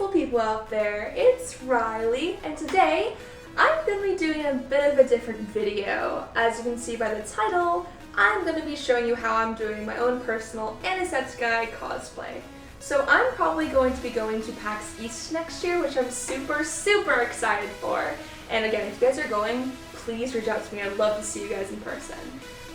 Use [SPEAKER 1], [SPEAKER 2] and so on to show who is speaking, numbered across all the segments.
[SPEAKER 1] beautiful people out there, it's Riley, and today I'm going to be doing a bit of a different video. As you can see by the title, I'm going to be showing you how I'm doing my own personal Antisepticeye cosplay. So I'm probably going to be going to PAX East next year, which I'm super excited for. And again, if you guys are going, please reach out to me. I'd love to see you guys in person.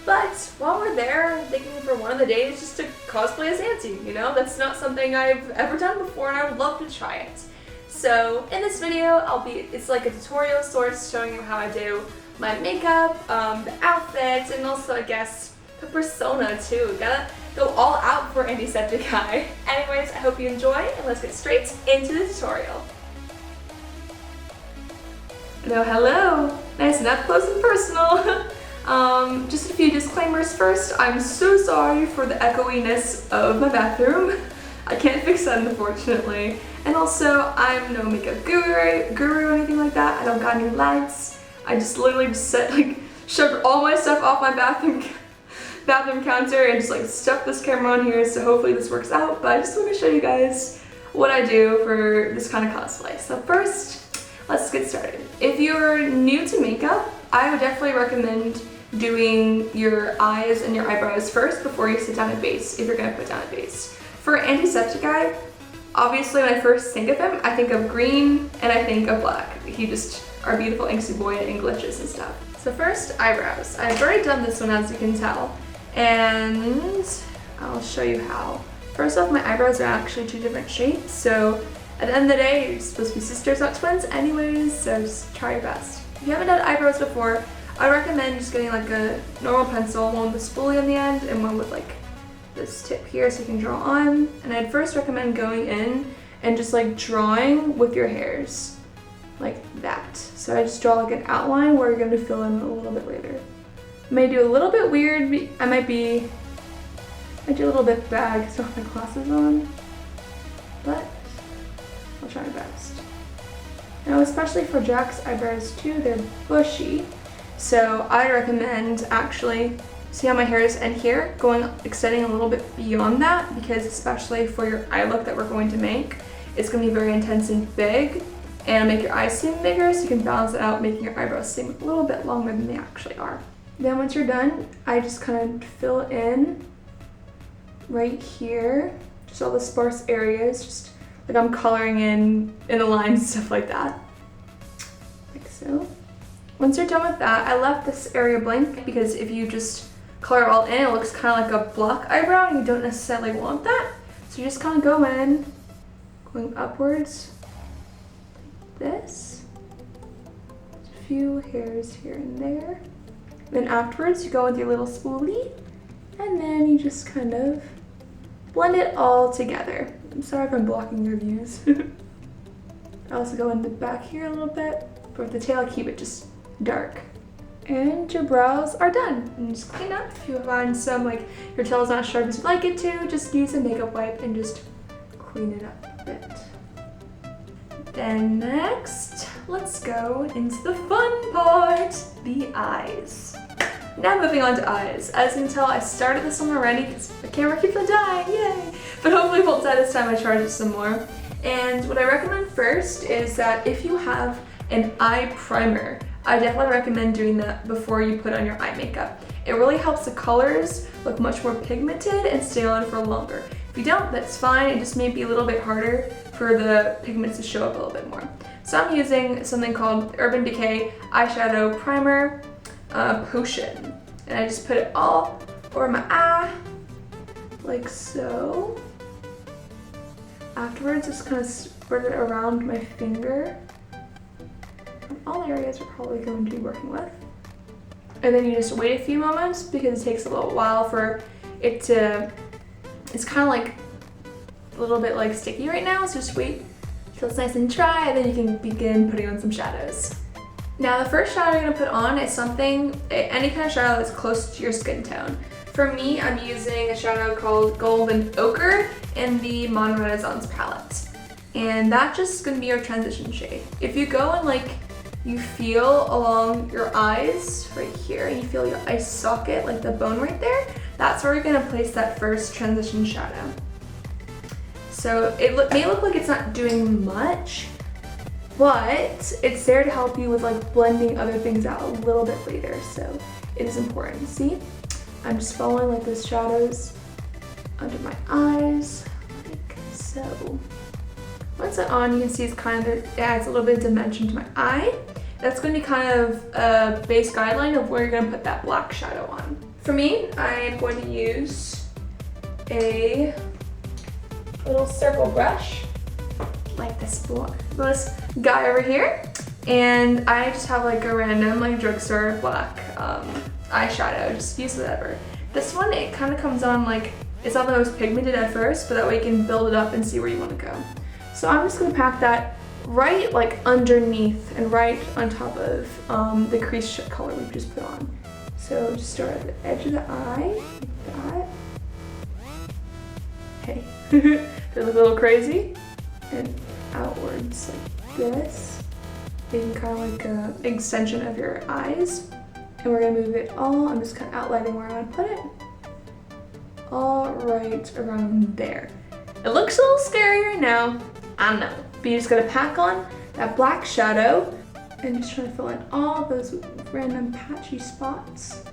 [SPEAKER 1] But while we're there, I'm thinking for one of the days just to cosplay as Auntie, you know? That's not something I've ever done before and I would love to try it. So in this video, it's like a tutorial sort showing you how I do my makeup, the outfits, and also I guess the persona too. Gotta go all out for Antisepticeye. Anyways, I hope you enjoy and let's get straight into the tutorial. Hello! Nice and up close and personal. Just a few disclaimers first. I'm so sorry for the echoiness of my bathroom. I can't fix that, unfortunately. And also, I'm no makeup guru or anything like that. I don't got any lights. I just literally shoved all my stuff off my bathroom counter and just stuck this camera on here, so hopefully this works out. But I just want to show you guys what I do for this kind of cosplay. So first, let's get started. If you're new to makeup, I would definitely recommend doing your eyes and your eyebrows first before you sit down at base, if you're gonna put down a base. For Antisepticeye, obviously when I first think of him, I think of green and I think of black. He just our beautiful angsty boy and glitches and stuff. So first, eyebrows. I've already done this one, as you can tell, and I'll show you how. First off, my eyebrows are actually two different shapes, so at the end of the day, you're supposed to be sisters, not twins anyways, so just try your best. If you haven't done eyebrows before, I recommend just getting a normal pencil, one with a spoolie on the end and one with this tip here so you can draw on. And I'd first recommend going in and just drawing with your hairs, like that. So I just draw an outline where you're going to fill in a little bit later. I may do a little bit weird, I might do a little bit bad because I don't have my glasses on, but I'll try my best. Now, especially for Jack's eyebrows too, they're bushy. So I recommend actually, see how my hair is end here, extending a little bit beyond that, because especially for your eye look that we're going to make, it's going to be very intense and big, and make your eyes seem bigger so you can balance it out, making your eyebrows seem a little bit longer than they actually are. Then once you're done, I just kind of fill in right here, just all the sparse areas, just like I'm coloring in the lines and stuff like that, like so. Once you're done with that, I left this area blank because if you just color it all in, it looks kind of like a block eyebrow and you don't necessarily want that. So you just kind of go in, going upwards like this. Just a few hairs here and there. Then afterwards, you go with your little spoolie and then you just kind of blend it all together. I'm sorry if I'm blocking your views. I also go in the back here a little bit, but with the tail, I keep it just dark. And your brows are done. And just clean up. If you find your tail's not sharp as you'd like it to, just use a makeup wipe and just clean it up a bit. Then next, let's go into the fun part, the eyes. Now moving on to eyes. As you can tell, I started this one already because the camera keeps on dying, yay! But hopefully it won't die this time, I charge it some more. And what I recommend first is that if you have an eye primer, I definitely recommend doing that before you put on your eye makeup. It really helps the colors look much more pigmented and stay on for longer. If you don't, that's fine. It just may be a little bit harder for the pigments to show up a little bit more. So I'm using something called Urban Decay Eyeshadow Primer Potion. And I just put it all over my eye, like so. Afterwards, just kind of spread it around my finger. All areas we're probably going to be working with. And then you just wait a few moments because it takes a little while for it to, it's kind of a little bit sticky right now, so just wait till it's nice and dry and then you can begin putting on some shadows. Now the first shadow you're going to put on is any kind of shadow that's close to your skin tone. For me, I'm using a shadow called Golden Ochre in the Mannerism palette. And that's just going to be your transition shade. If you go and you feel along your eyes right here and you feel your eye socket, the bone right there, that's where you're going to place that first transition shadow. So it may look like it's not doing much, but it's there to help you with like blending other things out a little bit later. So it is important. See, I'm just following like those shadows under my eyes, like so. Once it's on, you can see it's kind of, it adds a little bit of dimension to my eye. That's going to be kind of a base guideline of where you're going to put that black shadow on. For me, I am going to use a little circle brush, like this guy over here. And I just have like a random like drugstore black eyeshadow, just use whatever. This one, it kind of comes on like, it's not the most pigmented at first, but that way you can build it up and see where you want to go. So I'm just gonna pack that right like underneath and right on top of the crease color we just put on. So just start at the edge of the eye, like that. Hey, did it look a little crazy? And outwards like this, making kind of like an extension of your eyes. And we're gonna move it all, I'm just kind of outlining where I want to put it. All right around there. It looks a little scary right now, I know. But you just gotta pack on that black shadow and just try to fill in all those random patchy spots.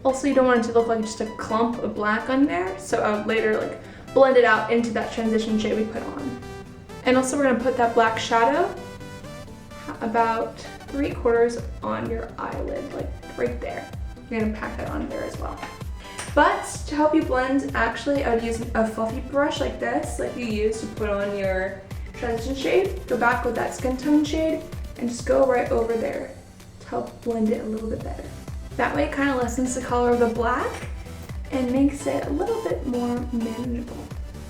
[SPEAKER 1] Also, you don't want it to look like just a clump of black on there, so I would later like blend it out into that transition shade we put on. And also we're gonna put that black shadow about 3/4 on your eyelid, like right there. You're gonna pack that on there as well. But to help you blend, actually I would use a fluffy brush like this, like you use to put on your transition shade. Go back with that skin tone shade and just go right over there to help blend it a little bit better. That way it kind of lessens the color of the black and makes it a little bit more manageable.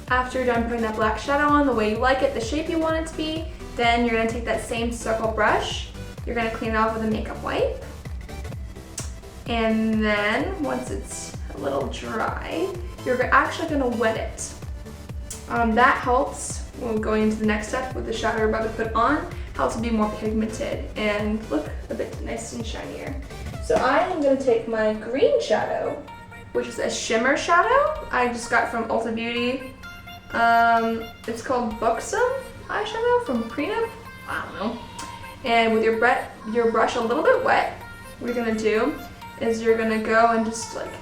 [SPEAKER 1] After you're done putting that black shadow on the way you like it, the shape you want it to be, then you're gonna take that same circle brush, you're gonna clean it off with a makeup wipe. And then once it's a little dry, you're actually gonna wet it. That helps when going into the next step with the shadow we're about to put on, helps it be more pigmented and look a bit nice and shinier. So I am gonna take my green shadow, which is a shimmer shadow I just got from Ulta Beauty. It's called Buxom eyeshadow from Preenup, I don't know. And with your brush a little bit wet, what you're gonna do is you're gonna go and just like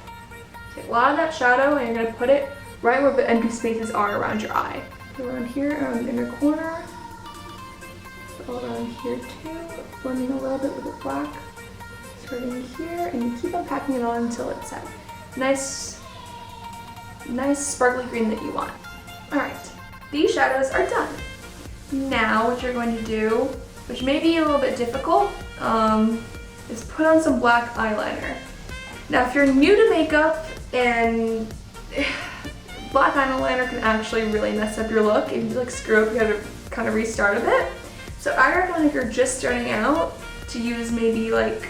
[SPEAKER 1] take a lot of that shadow and you're gonna put it right where the empty spaces are around your eye. So around here, around the inner corner, all around here too, blending a little bit with the black, starting here, and you keep on packing it on until it's a nice sparkly green that you want. All right, these shadows are done. Now what you're going to do, which may be a little bit difficult, is put on some black eyeliner. Now if you're new to makeup, and black eyeliner can actually really mess up your look. If you like screw up, you have to kind of restart a bit. So I recommend if you're just starting out to use maybe like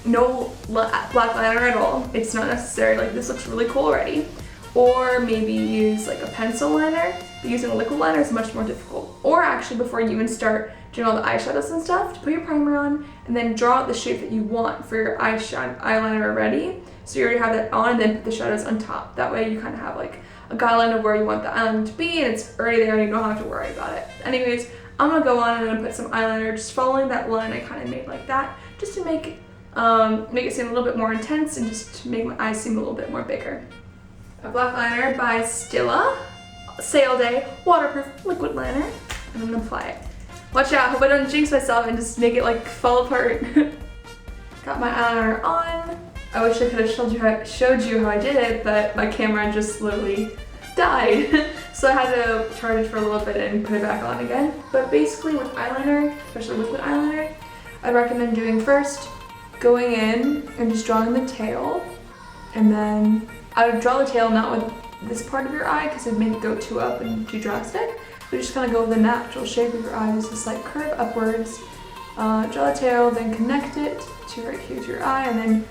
[SPEAKER 1] no black liner at all. It's not necessary, like this looks really cool already. Or maybe use like a pencil liner, but using a liquid liner is much more difficult. Or actually before you even start doing all the eyeshadows and stuff, to put your primer on and then draw out the shape that you want for your eyeliner already. So you already have that on and then put the shadows on top. That way you kind of have like a guideline of where you want the eyeliner to be and it's already there and you don't have to worry about it. Anyways, I'm gonna go on and I'm gonna put some eyeliner, just following that line I kind of made like that, just to make it seem a little bit more intense and just to make my eyes seem a little bit more bigger. A black liner by Stila, Sale Day Waterproof Liquid Liner, and I'm gonna apply it. Watch out, hope I don't jinx myself and just make it like fall apart. Got my eyeliner on. I wish I could have showed you how I did it, but my camera just literally died. So I had to charge it for a little bit and put it back on again. But basically with eyeliner, especially liquid eyeliner, I'd recommend doing first, going in and just drawing the tail, and then I would draw the tail not with this part of your eye because it'd make it go too up and too drastic, but just kind of go with the natural shape of your eye, just this like curve upwards. Draw the tail, then connect it to right here to your eye, and then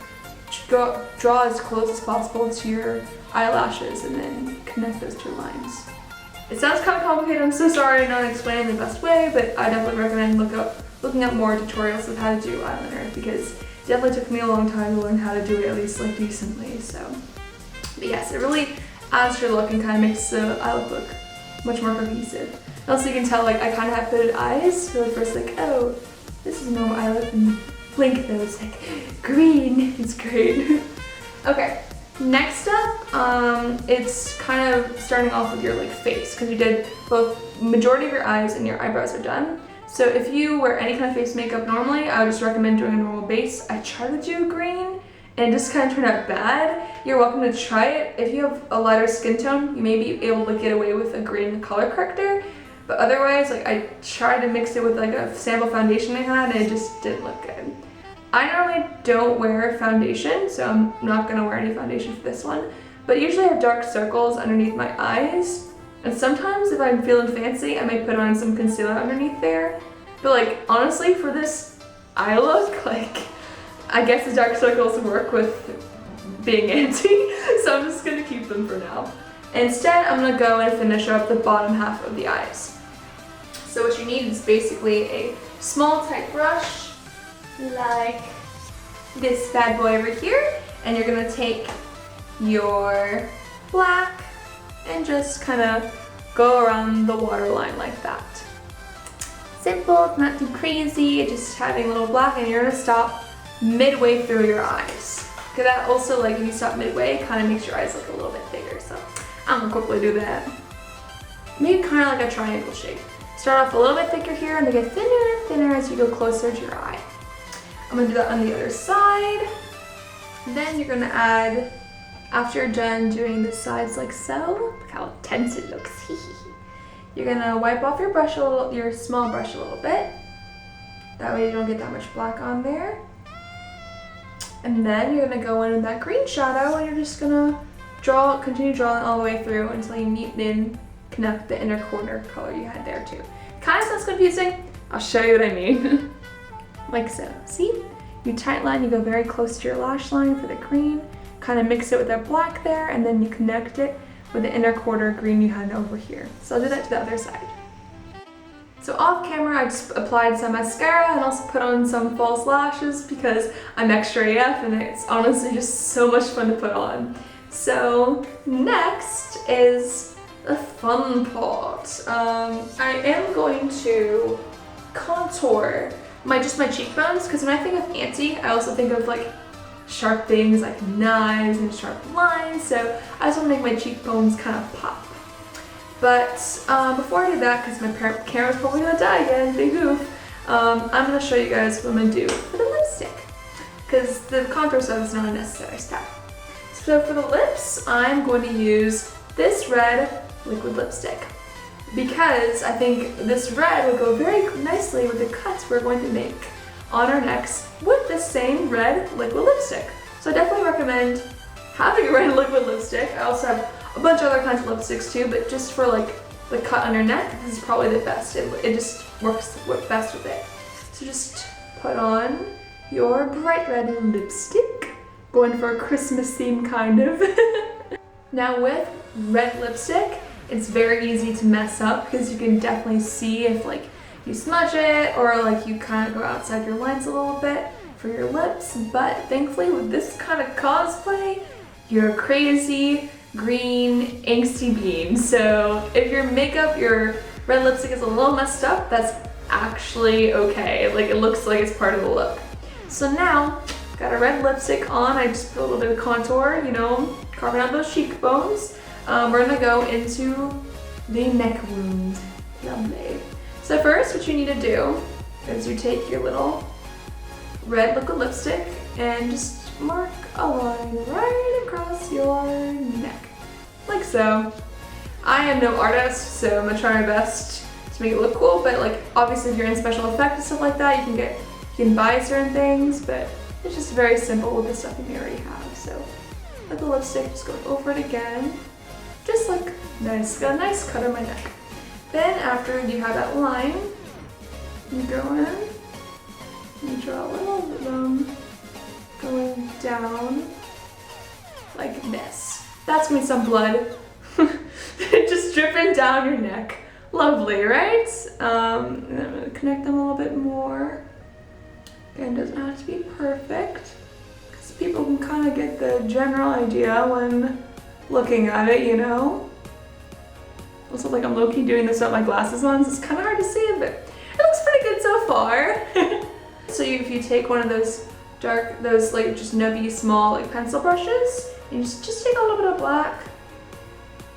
[SPEAKER 1] draw as close as possible to your eyelashes, and then connect those two lines. It sounds kind of complicated, I'm so sorry, I'm not explaining the best way, but I definitely recommend looking up more tutorials of how to do eyeliner, because it definitely took me a long time to learn how to do it at least like decently, so. But yes, it really adds to your look and kind of makes the eye look much more cohesive. And also you can tell like I kind of have hooded eyes, so at first like, oh, this is normal eye look, and blink those like green. It's great. Okay, next up, it's kind of starting off with your like face, because you did both majority of your eyes and your eyebrows are done. So if you wear any kind of face makeup normally, I would just recommend doing a normal base. I tried to do green and it just kind of turned out bad. You're welcome to try it. If you have a lighter skin tone, you may be able to get away with a green color corrector. But otherwise, like I tried to mix it with like a sample foundation I had and it just didn't look good. I normally don't wear foundation, so I'm not gonna wear any foundation for this one. But usually I have dark circles underneath my eyes. And sometimes if I'm feeling fancy, I may put on some concealer underneath there. But like, honestly, for this eye look, like, I guess the dark circles work with being anti, so I'm just gonna keep them for now. Instead, I'm gonna go and finish up the bottom half of the eyes. So what you need is basically a small tight brush, like this bad boy over here, and you're gonna take your black and just kind of go around the waterline like that. Simple, not too crazy, just having a little black, and you're gonna stop midway through your eyes. Because that also, like, if you stop midway, it kind of makes your eyes look a little bit bigger, so I'm gonna quickly do that. Maybe kind of like a triangle shape. Start off a little bit thicker here, and they get thinner and thinner as you go closer to your eye. I'm gonna do that on the other side. Then you're gonna add, after you're done doing the sides like so, look how tense it looks. You're gonna wipe off your brush a little, your small brush a little bit. That way you don't get that much black on there. And then you're gonna go in with that green shadow and you're just gonna continue drawing all the way through until you meet in, connect the inner corner color you had there too. Kind of sounds confusing. I'll show you what I mean. Like so. See? You tight line, you go very close to your lash line for the green, kind of mix it with that black there, and then you connect it with the inner quarter green you had over here. So I'll do that to the other side. So off camera, I just applied some mascara and also put on some false lashes because I'm extra AF and it's honestly just so much fun to put on. So next is the fun part. I am going to contour just my cheekbones, because when I think of Auntie, I also think of like sharp things like knives and sharp lines, so I just want to make my cheekbones kind of pop. But before I do that, because my camera's probably gonna die again, big goof, I'm gonna show you guys what I'm gonna do for the lipstick, because the contour stuff is not a necessary step. So for the lips, I'm going to use this red liquid lipstick, because I think this red will go very nicely with the cuts we're going to make on our necks with the same red liquid lipstick. So I definitely recommend having a red liquid lipstick. I also have a bunch of other kinds of lipsticks too, but just for like the cut on your neck, this is probably the best. It just works best with it. So just put on your bright red lipstick, going for a Christmas theme kind of. Now with red lipstick, it's very easy to mess up because you can definitely see if like you smudge it or like you kind of go outside your lines a little bit for your lips. But thankfully with this kind of cosplay, you're a crazy green angsty bean. So if your makeup, your red lipstick is a little messed up, that's actually okay. Like it looks like it's part of the look. So now, got a red lipstick on, I just put a little bit of contour, you know, carving out those cheekbones. We're gonna go into the neck wound. Lovely. So first, what you need to do is you take your little red liquid lipstick and just mark a line right across your neck, like so. I am no artist, so I'm gonna try my best to make it look cool, but like obviously if you're in special effects and stuff like that, you can buy certain things, but it's just very simple with the stuff you already have. So let the lipstick just go over it again. Just like nice, got a nice cut on my neck. Then after you have that line, you go in and draw a little rhythm going down like this. That's gonna be some blood. Just dripping down your neck. Lovely, right? And I'm gonna connect them a little bit more. Again, it doesn't have to be perfect, because people can kind of get the general idea when looking at it, you know? Also, like, I'm low-key doing this without my glasses on, so it's kind of hard to see it, but it looks pretty good so far. So if you take one of those like just nubby small like pencil brushes, and just take a little bit of black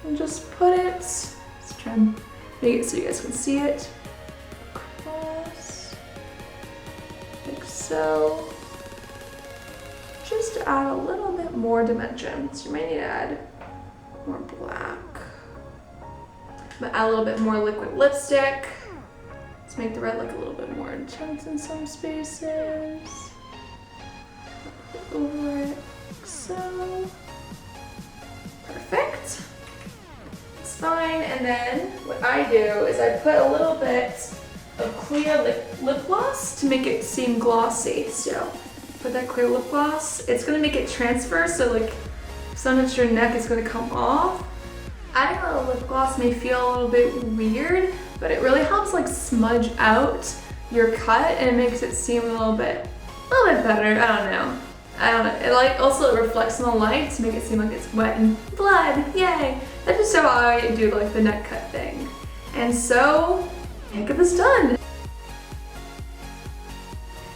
[SPEAKER 1] and just put it, let's try and make it so you guys can see it, across, like so, just to add a little bit more dimension. So you might need to add more black. But add a little bit more liquid lipstick. Let's make the red look a little bit more intense in some spaces. Over it, like so. Perfect. It's fine. And then what I do is I put a little bit of clear lip gloss to make it seem glossy. So put that clear lip gloss. It's gonna make it transfer, so like sometimes your neck is gonna come off. Adding a little lip gloss may feel a little bit weird, but it really helps like smudge out your cut and it makes it seem a little bit better. I don't know. It like also it reflects in the light to make it seem like it's wet and blood. Yay! That's just how I do like the neck cut thing. And so makeup is done.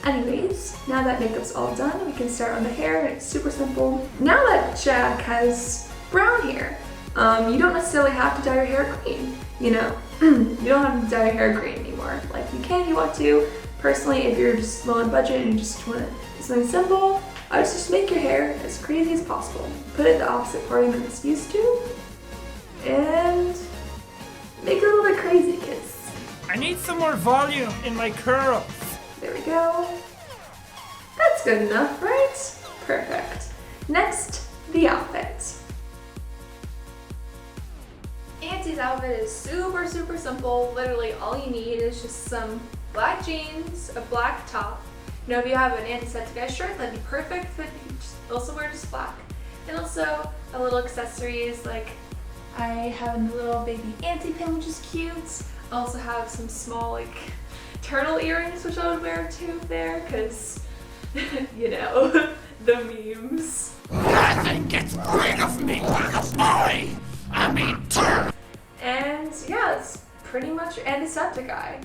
[SPEAKER 1] Anyways, now that makeup's all done, we can start on the hair. It's super simple. Now that Jack has brown hair, you don't necessarily have to dye your hair green, you know? You don't have to dye your hair green anymore. Like, you can if you want to. Personally, if you're just low on budget and you just want to do something simple, I would just make your hair as crazy as possible. Put it the opposite parting than it's used to, and make it a little bit crazy, kids.
[SPEAKER 2] I need some more volume in my curls.
[SPEAKER 1] There we go. That's good enough, right? Perfect. Next, the outfit. Auntie's outfit is super simple. Literally all you need is just some black jeans, a black top. You know, if you have an Antisepticeye shirt, that'd be perfect, but you can also wear just black. And also a little accessories, like I have a little baby Auntie pin, which is cute. I also have some small like turtle earrings, which I would wear too there, because you know, the memes.
[SPEAKER 3] Nothing gets rid of me like a boy. I mean,
[SPEAKER 1] and yeah, it's pretty much Antisepticeye.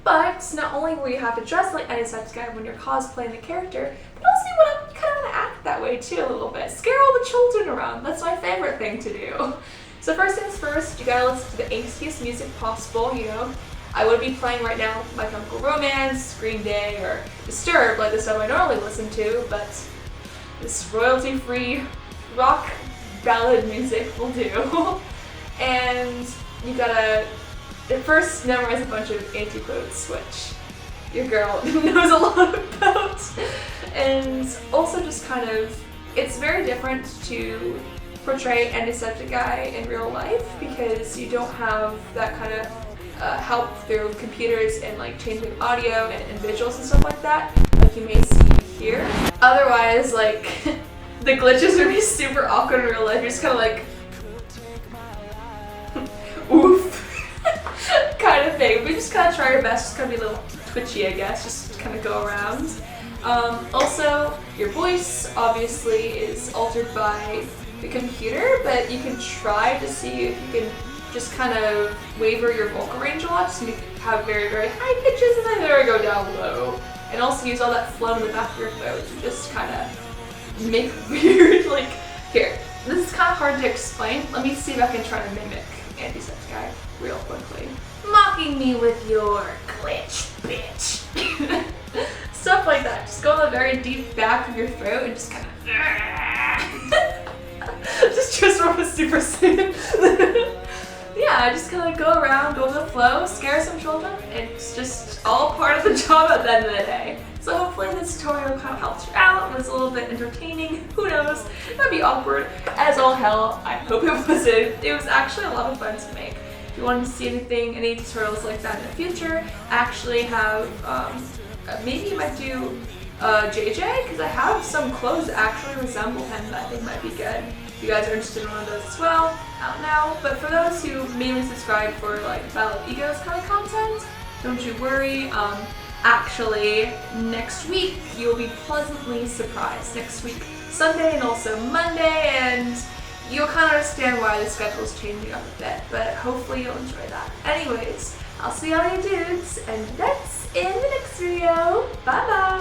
[SPEAKER 1] But not only will you have to dress like Antisepticeye when you're cosplaying the character, but also you kind of want to act that way too a little bit. Scare all the children around. That's my favorite thing to do. So first things first, you gotta listen to the angstiest music possible, you know. I would be playing right now My Chemical Romance, Green Day, or Disturbed, like the stuff I normally listen to, but this royalty-free rock ballad music will do. And you gotta at first memorize a bunch of anti-quotes, which your girl knows a lot about. And also just kind of, it's very different to portray Antisepticeye in real life because you don't have that kind of help through computers and like changing audio and visuals and stuff like that, like you may see here. Otherwise, like, the glitches would be super awkward in real life. You're just kind of like, oof, kind of thing. We just kind of try our best, just kind of be a little twitchy, I guess, just kind of go around. Also, your voice obviously is altered by the computer, but you can try to see if you can just kind of waver your vocal range a lot, so you have very, very high pitches and then there go down low. And also use all that phlegm in the back of your throat to just kind of make weird, like, here. This is kind of hard to explain. Let me see if I can try to mimic Antisepticeye real quickly. Mocking me with your glitch, bitch. Stuff like that. Just go in the very deep back of your throat and just kind of just transform a Super Saiyan. Yeah, just kind of go around, go with the flow, scare some children. It's just all part of the job at the end of the day. So hopefully this tutorial kind of helps you out, was a little bit entertaining, who knows, that'd be awkward as all hell. I hope it wasn't. It was actually a lot of fun to make. If you wanted to see any tutorials like that in the future, I actually have, maybe you might do JJ, because I have some clothes that actually resemble him that I think might be good. If you guys are interested in one of those as well, I don't know. But for those who mainly subscribe for like Battle of Egos kind of content, don't you worry. Actually, next week you'll be pleasantly surprised. Next week, Sunday and also Monday, and you'll kind of understand why the schedule is changing up a bit, but hopefully you'll enjoy that. Anyways, I'll see all you dudes, and that's in the next video. Bye bye!